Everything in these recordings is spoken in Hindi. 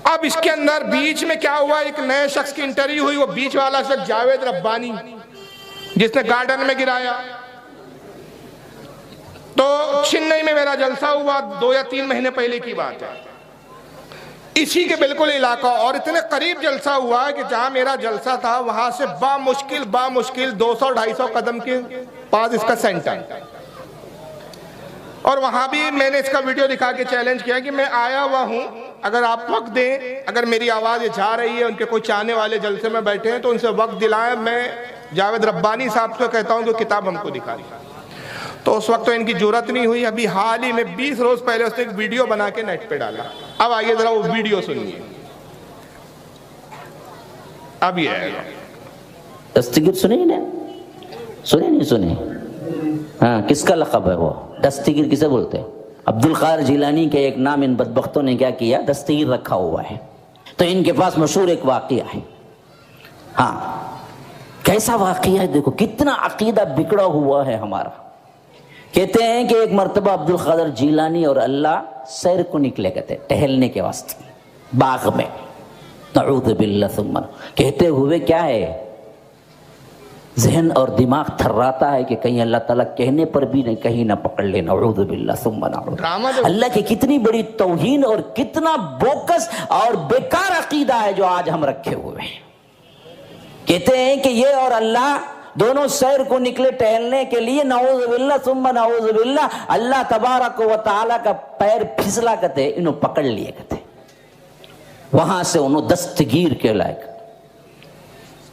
अब इसके अंदर बीच में क्या हुआ, एक नए शख्स की इंटरव्यू हुई, वो बीच वाला शख्स जावेद रब्बानी, जिसने गार्डन में गिराया। तो चेन्नई में मेरा जलसा हुआ, 2 या 3 महीने पहले की बात है, इसी के बिल्कुल इलाका, और इतने करीब जलसा हुआ कि जहां मेरा जलसा था वहां से बामुश्किल 200-250 कदम के पास इसका सेंटर। और वहां भी मैंने इसका वीडियो दिखा के चैलेंज किया कि मैं आया हुआ हूं, अगर आप वक्त दें, अगर मेरी आवाज़ जा रही है, उनके कोई चाहने वाले जलसे में बैठे हैं तो उनसे वक्त दिलाएं। मैं जावेद रब्बानी साहब से कहता हूं कि किताब हमको दिखा दी। तो उस वक्त तो इनकी जरूरत नहीं हुई। अभी हाल ही में 20 रोज पहले उसने एक वीडियो बना के नेट पे डाला। अब आइए जरा वो वीडियो सुनिए। अब ये आएगा। दस्तगीर सुने ना, सुने नहीं सुने? हाँ, किसका लक़ब है वो? दस्तगीर किसे बोलते हैं? अब्दुल क़ादिर जिलानी के एक नाम इन बदबख्तों ने क्या किया, दस्तगीर रखा हुआ है। तो इनके पास मशहूर एक वाक़िया है। हाँ, कैसा वाक़िया है देखो, कितना अकीदा बिगड़ा हुआ है हमारा। कहते हैं कि एक मर्तबा अब्दुल क़ादिर जिलानी और अल्लाह सैर को निकले, कहते टहलने के वास्ते बाग में। नऊज़ु बिल्लाह सुम्मा, कहते हुए क्या है, जहन और दिमाग थर्राता है कि कहीं अल्लाह ताला कहने पर भी नहीं कहीं ना पकड़ ले। नऊज़ु बिल्लाह सुम्मा नऊज़ु। अल्लाह की कितनी बड़ी तौहीन और कितना बोकस और बेकार अकीदा है जो आज हम रखे हुए हैं। कहते हैं कि ये और अल्लाह दोनों सैर को निकले टहलने के लिए, नऊज़ु बिल्लाह सुम्मा नऊज़ु बिल्लाह, अल्लाह तबारक व तआला का पैर फिसला कहते इन्हों पकड़ लिए, कहते वहां से उन्होंने दस्तगीर के लायक।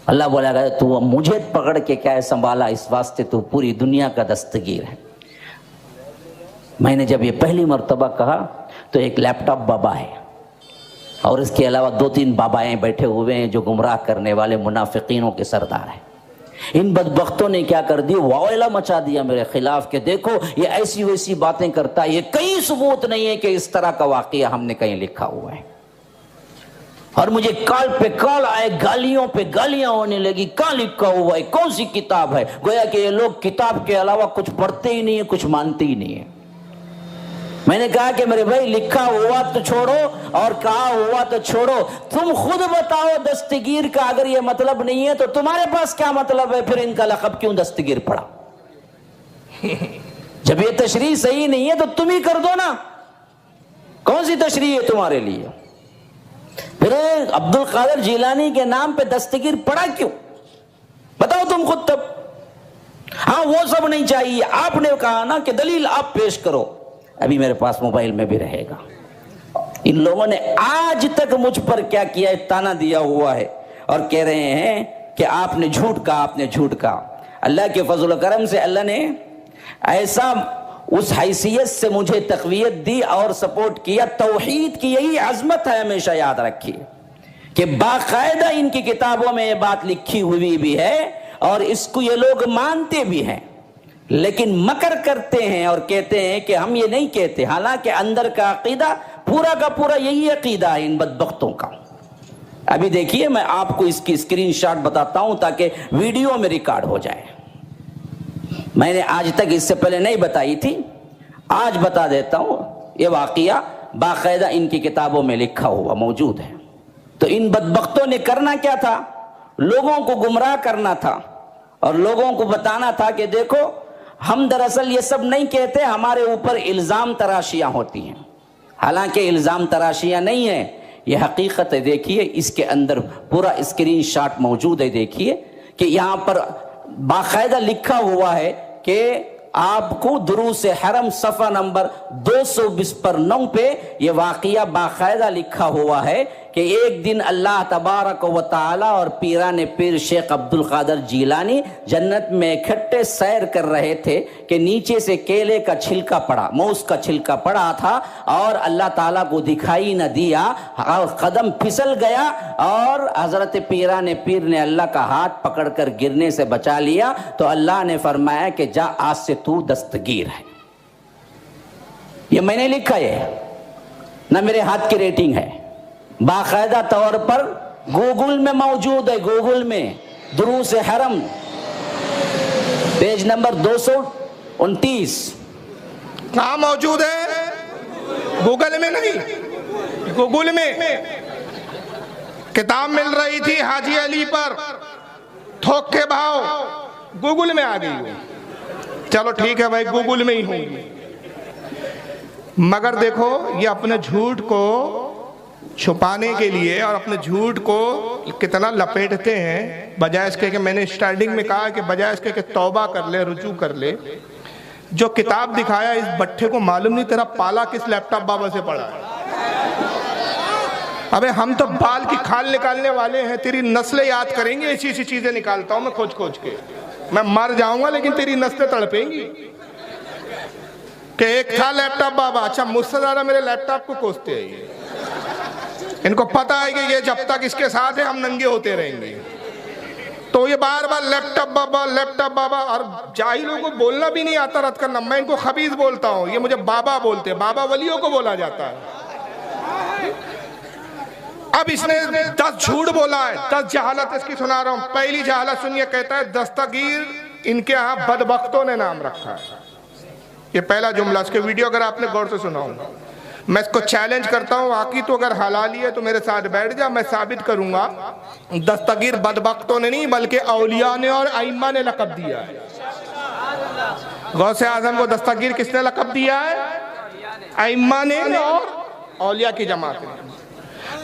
अल्लाह बोला गया तू मुझे पकड़ के क्या है संभाला, इस वास्ते तू पूरी दुनिया का दस्तगीर है। मैंने जब ये पहली मर्तबा कहा तो एक लैपटॉप बाबा है और इसके अलावा 2-3 बाबाएं बैठे हुए हैं जो गुमराह करने वाले मुनाफिकीनों के सरदार हैं। इन बदबख्तों ने क्या कर दिया, वावैला मचा दिया मेरे खिलाफ कि देखो ये ऐसी वैसी बातें करता है, ये कहीं सबूत नहीं है कि इस तरह का वाकया हमने कहीं लिखा हुआ है। और मुझे कॉल पे कॉल आए, गालियों पे गालियां होने लगी, कहाँ लिखा हुआ है, कौन सी किताब है। गोया कि ये लोग किताब के अलावा कुछ पढ़ते ही नहीं है, कुछ मानते ही नहीं है। मैंने कहा कि मेरे भाई लिखा हुआ तो छोड़ो और कहा हुआ तो छोड़ो, तुम खुद बताओ दस्तगीर का अगर ये मतलब नहीं है तो तुम्हारे पास क्या मतलब है, फिर इनका लक़ब क्यों दस्तगीर पड़ा? जब ये तशरीह सही नहीं है तो तुम ही कर दो ना, कौन सी तशरीह है तुम्हारे लिए? फिर अब्दुल क़ादिर जिलानी के नाम पे दस्तगीर पड़ा क्यों, बताओ तुम खुद तब। हाँ, वो सब नहीं चाहिए, आपने कहा ना कि दलील आप पेश करो, अभी मेरे पास मोबाइल में भी रहेगा। इन लोगों ने आज तक मुझ पर क्या किया है, ताना दिया हुआ है और कह रहे हैं कि आपने झूठ कहा, आपने झूठ कहा। अल्लाह के फजल करम से अल्लाह ने ऐसा उस हैसियत से मुझे तक़वियत दी और सपोर्ट किया। तौहीद की यही अजमत है, हमेशा याद रखिए कि बाकायदा इनकी किताबों में ये बात लिखी हुई भी है और इसको ये लोग मानते भी हैं, लेकिन मकर करते हैं और कहते हैं कि हम ये नहीं कहते, हालांकि अंदर का अकीदा पूरा का पूरा यही अकीदा है इन बदबख्तों का। अभी देखिए, मैं आपको इसकी स्क्रीनशॉट बताता हूं ताकि वीडियो में रिकॉर्ड हो जाए। मैंने आज तक इससे पहले नहीं बताई थी, आज बता देता हूं। ये वाकया बाकायदा इनकी किताबों में लिखा हुआ मौजूद है। तो इन बदबख्तों ने करना क्या था, लोगों को गुमराह करना था और लोगों को बताना था कि देखो हम दरअसल ये सब नहीं कहते, हमारे ऊपर इल्ज़ाम तराशियां होती हैं। हालांकि इल्ज़ाम तराशियां नहीं है, ये हकीकत है। देखिए इसके अंदर पूरा स्क्रीनशॉट मौजूद है। देखिए कि यहाँ पर बाकायदा लिखा हुआ है कि आपको दुरूस हरम सफ़ा नंबर 220 पर 9 पे ये वाक़िया बाकायदा लिखा हुआ है कि एक दिन अल्लाह तबारक व तआला और पीराने पीर शेख अब्दुल क़ादिर जिलानी जन्नत में इकट्ठे सैर कर रहे थे कि नीचे से केले का छिलका पड़ा, मौस का छिलका पड़ा था और अल्लाह ताला को दिखाई न दिया और कदम फिसल गया और हज़रत पीराने पीर ने अल्लाह का हाथ पकड़कर गिरने से बचा लिया। तो अल्लाह ने फरमाया कि जा, आज से तू दस्तगीर है। ये मैंने लिखा है ना, मेरे हाथ की रेटिंग है, बाकायदा तौर पर गूगल में मौजूद है। गूगल में दुरूस हरम पेज नंबर 229 कहाँ मौजूद है? गूगल में नहीं, गूगल में किताब मिल रही थी हाजी अली पर, थोक के भाव, गूगल में आ गई वो। चलो ठीक है भाई, गूगल में ही होंगी, मगर देखो ये अपने झूठ को छुपाने के लिए और अपने झूठ को कितना लपेटते हैं। बजाय इसके कि मैंने स्टार्टिंग में कहा कि बजाय इसके कि तौबा कर ले, रुजू कर ले, जो किताब दिखाया इस बट्ठे को मालूम नहीं तेरा पाला किस लैपटॉप बाबा से पड़ा है। अबे हम तो बाल की खाल निकालने वाले हैं, तेरी नस्लें याद करेंगे। ऐसी ऐसी चीजें निकालता हूं मैं खोज खोज के, मैं मर जाऊंगा लेकिन तेरी नस्लें तड़पेंगी कि एक था लैपटॉप बाबा। अच्छा, मुझसे ज्यादा मेरे लैपटॉप को कोसते हैं ये। इनको पता है कि ये जब तक इसके साथ है हम नंगे होते रहेंगे, तो ये बार बार लैपटॉप बाबा, लैपटॉप बाबा। और जाहिलों को बोलना भी नहीं आता रद्द करना, मैं इनको खबीज बोलता हूँ, ये मुझे बाबा बोलते हैं। बाबा वलियों को बोला जाता है। अब इसने 10 झूठ बोला है, 10 जहालत इसकी सुना रहा हूं। पहली जहालत सुनिए, कहता है दस्तगीर इनके यहाँ बदबख्तों ने नाम रखा है। ये पहला जुमला, उसके वीडियो अगर आपने गौर से सुना हो, मैं इसको चैलेंज करता हूं, आकी तो अगर हलाली है तो मेरे साथ बैठ जा, मैं साबित करूंगा दस्तगीर बदबख्तों ने नहीं बल्कि औलिया ने और आइम्मा ने लक़ब दिया है। गौसे आजम को दस्तगीर किसने लक़ब दिया है? आइम्मा ने और औलिया की जमात ने।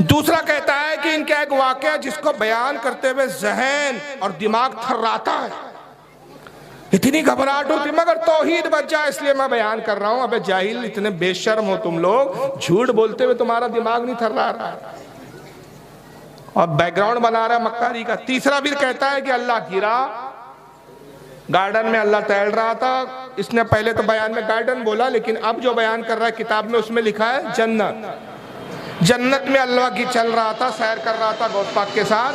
दूसरा कहता है कि इनका एक वाक़या जिसको बयान करते हुए ज़हन और दिमाग थर्राता है, इतनी घबराहट होती, मगर तौहीद बच जाए इसलिए मैं बयान कर रहा हूं। अबे जाहिल, इतने बेशर्म हो तुम लोग, झूठ बोलते हुए तुम्हारा दिमाग नहीं थर्रा रहा है और बैकग्राउंड बना रहा है मक्कारी का। तीसरा भी कहता है कि अल्लाह गिरा, गार्डन में अल्लाह तैर रहा था। इसने पहले तो बयान में गार्डन बोला, लेकिन अब जो बयान कर रहा है किताब में, उसमें लिखा है जन्नत। जन्नत में अल्लाह की चल रहा था, सैर कर रहा था गौस पाक के साथ।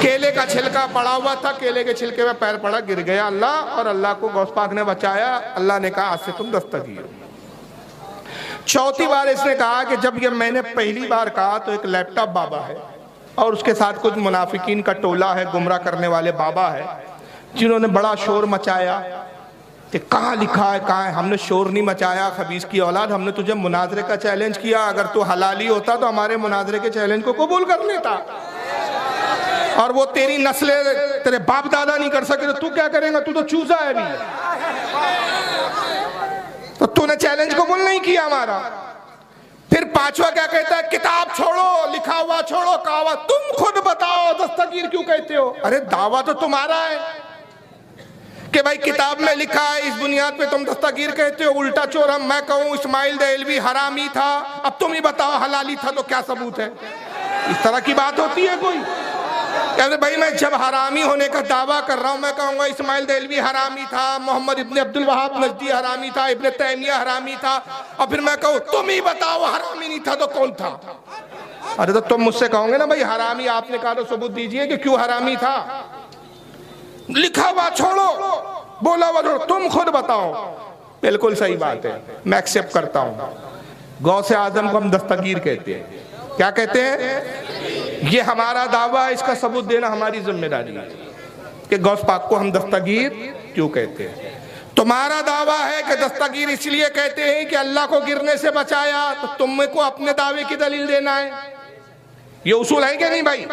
केले का छिलका पड़ा हुआ था, केले के छिलके में पैर पड़ा, गिर गया अल्लाह, और अल्लाह को गौस पाक ने बचाया। अल्लाह ने कहा आज से तुम दस्तगीर हो। चौथी बार इसने कहा कि जब ये मैंने पहली बार कहा तो एक लैपटॉप बाबा है और उसके साथ कुछ मुनाफिकीन का टोला है, गुमराह करने वाले बाबा है, जिन्होंने बड़ा शोर मचाया कि कहाँ लिखा है, कहाँ है। हमने शोर नहीं मचाया, खबीस की औलाद, हमने तुझे मुनाजरे का चैलेंज किया। अगर तू हलाली होता तो हमारे मुनाजरे के चैलेंज को कबूल कर लेता, और वो तेरी नस्लें तेरे बाप दादा नहीं कर सके तो तू क्या करेगा? तू तो चूजा है अभी, तो तूने चैलेंज कबूल नहीं किया हमारा। फिर पांचवा क्या कहता है? किताब छोड़ो, लिखा हुआ छोड़ो, कहावा तुम खुद बताओ दस्तगीर क्यों कहते हो? अरे दावा तो तुम्हारा है कि भाई किताब में लिखा है, इस बुनियाद पे तुम दस्तगीर कहते हो। उल्टा चोर हम, मैं कहूं इस्माइल देहलवी हरामी था, अब तुम ही बताओ हलाली था, तो क्या सबूत है? इस तरह की बात होती है कोई? अरे भाई मैं जब हरामी होने का दावा कर रहा हूं, मैं कहूंगा इस्माइल देहलवी हरामी था, मोहम्मद इब्ने अब्दुल वहाब नजदी हरामी था, इब्ने तैमिया हरामी था, और फिर मैं कहूं तुम ही बताओ हरामी नहीं था तो कौन था? अरे तो तुम मुझसे कहोगे ना भाई हरामी आपने कहा तो सबूत दीजिए कि क्यों हरामी था। लिखा हुआ छोड़ो, बोला हुआ छोड़ो, तुम खुद बताओ। बिल्कुल सही बात है, मैं एक्सेप्ट करता हूं। गौसे आजम को हम दस्तगीर कहते हैं। क्या कहते हैं? ये हमारा दावा है, इसका सबूत देना हमारी जिम्मेदारी है कि गौस पाक को हम दस्तगीर क्यों कहते हैं। तुम्हारा दावा है कि दस्तगीर इसलिए कहते हैं कि अल्लाह को गिरने से बचाया, तो तुमको अपने दावे की दलील देना है। ये उसूल है कि नहीं भाई?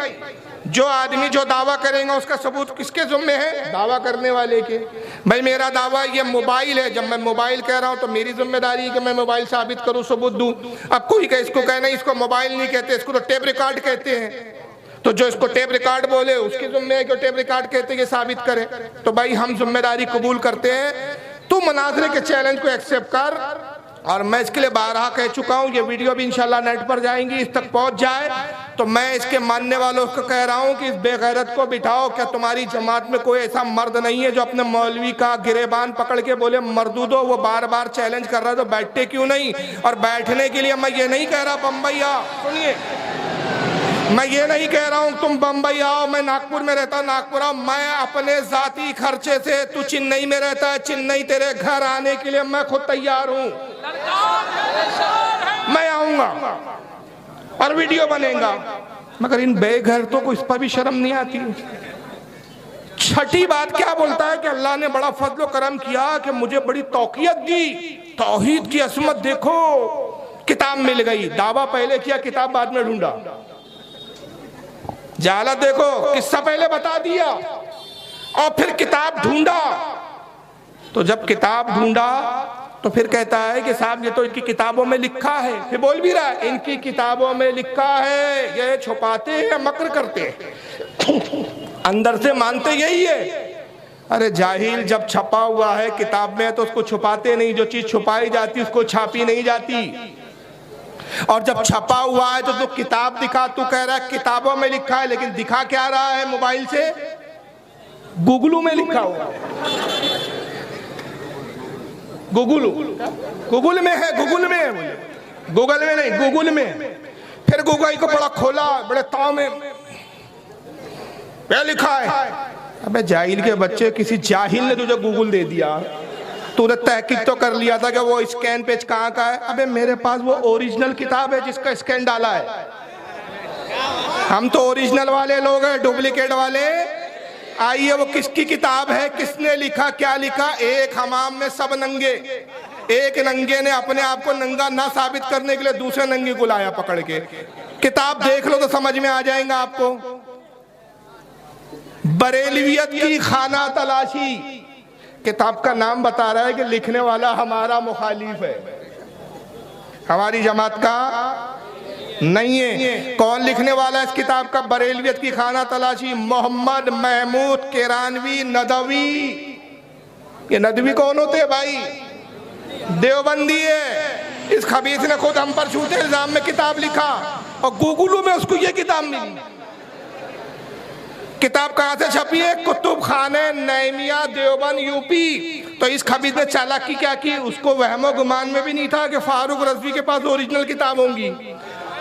जो आदमी जो दावा करेगा उसका सबूत किसके जिम्मे है? दावा करने वाले के। भाई मेरा दावा ये मोबाइल है, जब मैं मोबाइल कह रहा हूं तो मेरी जिम्मेदारी है कि मैं मोबाइल साबित करूं, सबूत दूं। अब कोई कहे इसको कहना इसको मोबाइल नहीं कहते, इसको तो टेप रिकॉर्ड कहते हैं, तो जो इसको टेप रिकॉर्ड बोले उसकी जिम्मे है कि टेप रिकॉर्ड कहते हैं, ये साबित करे। तो भाई हम जिम्मेदारी कबूल करते हैं, तू मुनाजरे के चैलेंज को एक्सेप्ट कर। और मैं इसके लिए बारहा कह चुका हूं, ये वीडियो भी इंशाल्लाह नेट पर जाएंगी, इस तक पहुंच जाए तो मैं इसके मानने वालों को कह रहा हूं कि इस बेगैरत को बिठाओ। क्या तुम्हारी जमात में कोई ऐसा मर्द नहीं है जो अपने मौलवी का गिरेबान पकड़ के बोले मर्दूदो, वो बार बार चैलेंज कर रहा है तो बैठते क्यों नहीं? और बैठने के लिए मैं ये नहीं कह रहा बम्बई आओ, सुनिए, मैं ये नहीं कह रहा हूं तुम बम्बई आओ, मैं नागपुर में रहता हूं नागपुर आओ। मैं अपने जाती खर्चे से, तू चेन्नई में रहता है चेन्नई, तेरे घर आने के लिए मैं खुद तैयार हूं, मैं आऊंगा और वीडियो बनेगा। मगर इन बेगैरतों को इस पर भी शर्म नहीं आती। छठी बात क्या बोलता है कि अल्लाह ने बड़ा फजल करम किया कि मुझे बड़ी तौकीयत दी, तौहीद की असमत देखो, किताब मिल गई। दावा पहले किया, किताब बाद में ढूंढा। जहालत देखो, किस्सा पहले बता दिया और फिर किताब ढूंढा। तो जब किताब ढूंढा तो फिर कहता है कि साहब ये तो इनकी किताबों में लिखा है। फिर बोल भी रहा है इनकी किताबों में लिखा है, ये छुपाते हैं या मक्र करते हैं, अंदर से मानते यही है। अरे जाहिल, जब छपा हुआ है किताब में तो उसको छुपाते नहीं, जो चीज छुपाई जाती उसको छापी नहीं जाती। और जब छपा हुआ है तो किताब दिखा, तू कह रहा है किताबों में लिखा है, लेकिन दिखा क्या रहा है मोबाइल से? गूगलू में लिखा हुआ है। गूगल में है, गूगल में है, गूगल में नहीं, गूगल में। फिर गूगल को बड़ा खोला, बड़े ताव में क्या लिखा है। अबे जाहिल के बच्चे, किसी जाहिल ने तुझे गूगल दे दिया, तूने तहकीक तो कर लिया था कि वो स्कैन पेज कहाँ का है। अबे मेरे पास वो ओरिजिनल किताब है जिसका स्कैन डाला है। हम तो ओरिजिनल वाले लोग हैं, डुप्लीकेट वाले। आइए, वो किसकी किताब है, किसने लिखा, क्या लिखा? एक हमाम में सब नंगे, एक नंगे ने अपने आप को नंगा ना साबित करने के लिए दूसरे नंगे को लाया पकड़ के। किताब देख लो तो समझ में आ जाएगा आपको। बरेलवियत की खाना तलाशी, किताब का नाम बता रहा है कि लिखने वाला हमारा मुखालिफ है, हमारी जमात का नहीं है। कौन लिखने वाला है इस किताब का? बरेलवियत की खाना तलाशी, मोहम्मद महमूद किरानवी नदवी। ये नदवी कौन होते हैं भाई? देवबंदी है। इस खबीस ने खुद हम पर झूठे इल्जाम में किताब लिखा और गूगल में उसको ये किताब मिली। किताब कहां से छपी है? कुतुब खाने नईमिया देवबंद यूपी। तो इस खबीस ने चालाकी क्या की, उसको वहमो गुमान में भी नहीं था कि फारूक रज़वी के पास ओरिजिनल किताब होंगी।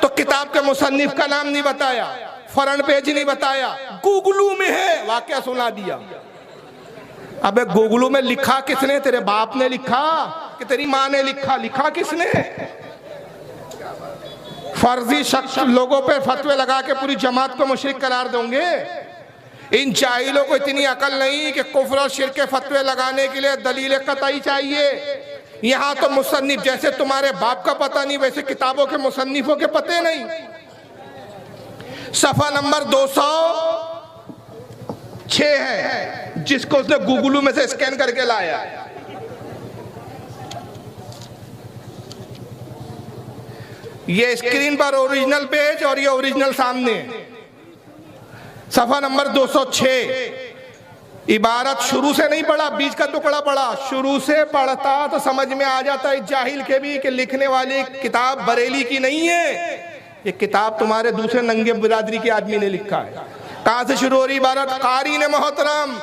तो किताब के मुसन्निफ का नाम नहीं बताया, फ्रंट पेज नहीं बताया, गूगलू में है, वाकया सुना दिया। अबे गूगलू में लिखा किसने? तेरे बाप ने लिखा कि तेरी माँ ने लिखा? लिखा किसने? फर्जी शख्स लोगों पे फतवे लगा के पूरी जमात को मुशरिक करार दोगे। इन जाहिलों को इतनी अकल नहीं कि कुफ्र और शिर्क के फतवे लगाने के लिए दलील कतई चाहिए। यहाँ तो मुसन्निफ, जैसे तुम्हारे बाप का पता नहीं वैसे किताबों के मुसन्निफों के पते नहीं। सफा नंबर 206 है, जिसको उसने गूगल में से स्कैन करके लाया। ये स्क्रीन पर ओरिजिनल पेज और ये ओरिजिनल सामने। सफा नंबर 206। इबारत शुरू से नहीं पढ़ा, बीच का टुकड़ा पढ़ा। शुरू से पढ़ता तो समझ में आ जाता है जाहिल के भी कि लिखने वाली किताब बरेली की नहीं है, ये किताब तुम्हारे दूसरे नंगे बिरादरी के आदमी ने लिखा है। कहां से शुरू हो रही इबारत? कारी ने मोहतरम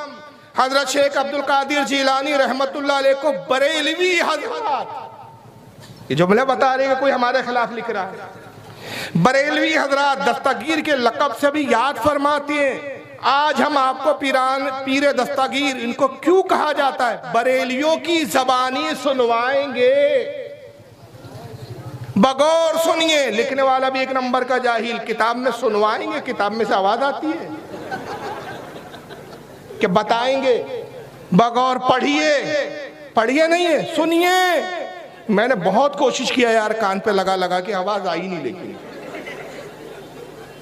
हजरत शेख अब्दुल कादिर जिलानी रहमतुल्लाह अलैह को बरेलवी हजरत, ये जुमले बता रहे हैं कोई हमारे खिलाफ लिख रहा है। बरेलवी हजरत दस्तगीर के लक़ब से भी याद फरमाते हैं। आज हम आपको पीर दस्तगीर इनको क्यों कहा जाता है? बरेलियों की जबानी सुनवाएंगे, बगौर सुनिए। लिखने वाला भी एक नंबर का जाहिल, किताब में सुनवाएंगे, किताब में से आवाज आती है कि बताएंगे, बगौर पढ़िए, पढ़िए नहीं है, सुनिए। मैंने बहुत कोशिश किया यार, कान पे लगा लगा कि आवाज आई नहीं, लेकिन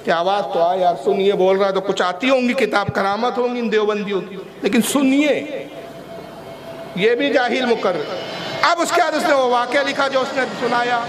क्या आवाज तो आ यार, सुनिए बोल रहा है तो कुछ आती होंगी, किताब करामत होंगी इन देवबंदियों की, लेकिन सुनिए। ये भी जाहिल मुकर्रर। अब उसके बाद उसने वो वाकया लिखा जो उसने सुनाया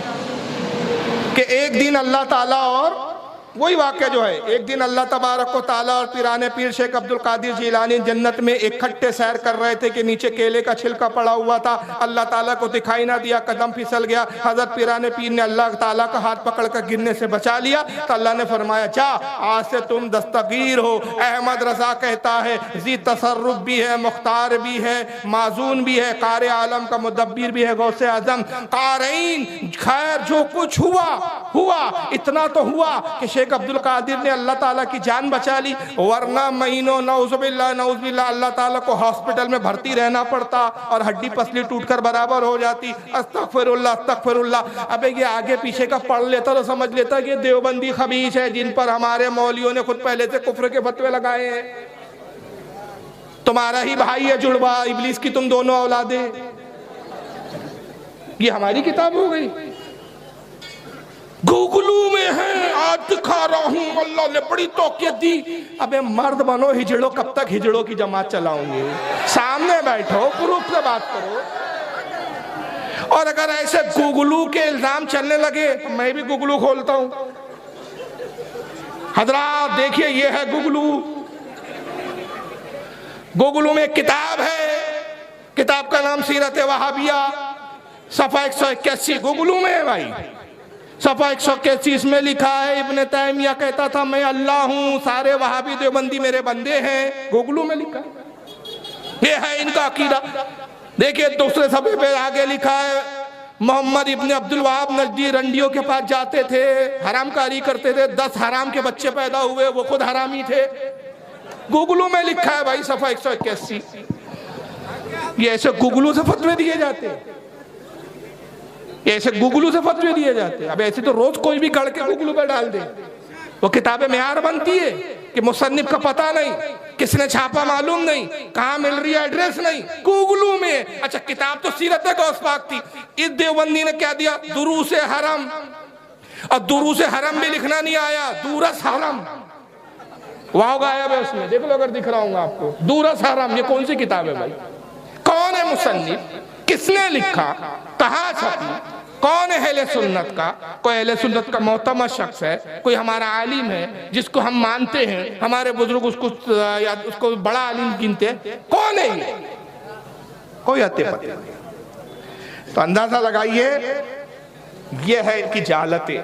कि एक दिन अल्लाह ताला, और वही वाकया जो है, एक दिन अल्लाह तबारक व ताला और पिराने पीर शेख अब्दुल कादिर जिलानी जन्नत में इकट्ठे सैर कर रहे थे कि नीचे केले का छिलका पड़ा हुआ था। अल्लाह ताला को दिखाई ना दिया, कदम फिसल गया। हजरत पिराने पीर ने अल्लाह ताला का हाथ पकड़ कर गिरने से बचा लिया। तो अल्लाह ने फरमाया, जा आज से तुम दस्तगीर हो। अहमद रजा कहता है, जी तसर्रुफ भी है, मुख्तार भी है, माजून भी है, कार आलम का मुदब्बिर भी है, गौसे आजम कारईन। खैर जो कुछ हुआ हुआ, इतना तो हुआ कि शेख अब्दुल कादिर ने अल्लाह ताला की जान बचा ली, वरना महीनों नौजुबिल्लाह अल्लाह ताला को हॉस्पिटल में भर्ती रहना पड़ता और हड्डी पसली टूटकर बराबर हो जाती। अस्तगफिरुल्लाह अस्तगफिरुल्लाह। अबे ये आगे पीछे का पढ़ लेता तो समझ लेता कि देवबंदी खबीस है, जिन पर हमारे मौलियों ने खुद पहले से कुफ्र के फतवे लगाए हैं। तुम्हारा ही भाई है जुड़वा इब्लीस की, तुम दोनों औलादे। ये हमारी किताब हो गई, गूगलू में है, आज दिखा रहा हूं, अल्लाह अब्दुल्लाह ने बड़ी तौकीयत दी, अबे मर्द बनो, हिजड़ो, कब तक हिजड़ों की जमात चलाओगे? सामने बैठो, प्रूफ से बात करो। और अगर ऐसे गुगलू के इल्जाम चलने लगे तो मैं भी गुगलू खोलता हूं। हजरात देखिए, ये है गुगलू। गुगलू में एक किताब है, किताब का नाम सीरत वहाबिया, सफा 181 गुगलू में है भाई। सफा 181 इसमें लिखा है, इब्ने तैमिया कहता था मैं अल्लाह हूं, सारे वहाबी देवबंदी मेरे बंदे हैं। गुगलू में लिखा, ये है इनका अकीदा। देखिए दूसरे सफे पे आगे लिखा है, मोहम्मद इब्ने अब्दुल वहाब नजदी रंडियों के पास जाते थे, हरामकारी करते थे, 10 हराम के बच्चे पैदा हुए, वो खुद हरामी थे। गुगलू में लिखा है भाई, सफा 181। ये ऐसे गुगलू से फतवे दिए जाते हैं, ये ऐसे गुगलू से फतवे दिए जाते हैं। अब ऐसे तो रोज कोई भी गढ़ के गुगलू पे डाल दे, वो किताबें मेयार बनती है कि मुसन्निफ का पता नहीं, किसने छापा मालूम नहीं, कहाँ मिल रही है एड्रेस नहीं, गुगलू में। अच्छा किताब तो सीरत गौस पाक थी, इस देवबंदी ने क्या दिया, दुरूस हरम। और दुरूस हरम भी लिखना नहीं आया, दूरस हरम वाह गायब है उसमें, देख लो अगर दिख रहा हूँ आपको, दूरस हरम। ये कौन सी किताब है भाई? कौन है मुसन्निफ, किसने लिखा, कहाँ छपी, कौन है अहले सुन्नत का? कोई अहले सुन्नत का मोहतरमा शख्स है, कोई हमारा आलिम है जिसको हम मानते हैं, हमारे बुजुर्ग उसको या उसको बड़ा आलिम गिनते हैं, कौन है ये? कोई अते पते नहीं। तो अंदाजा लगाइए, ये है इनकी जालतें।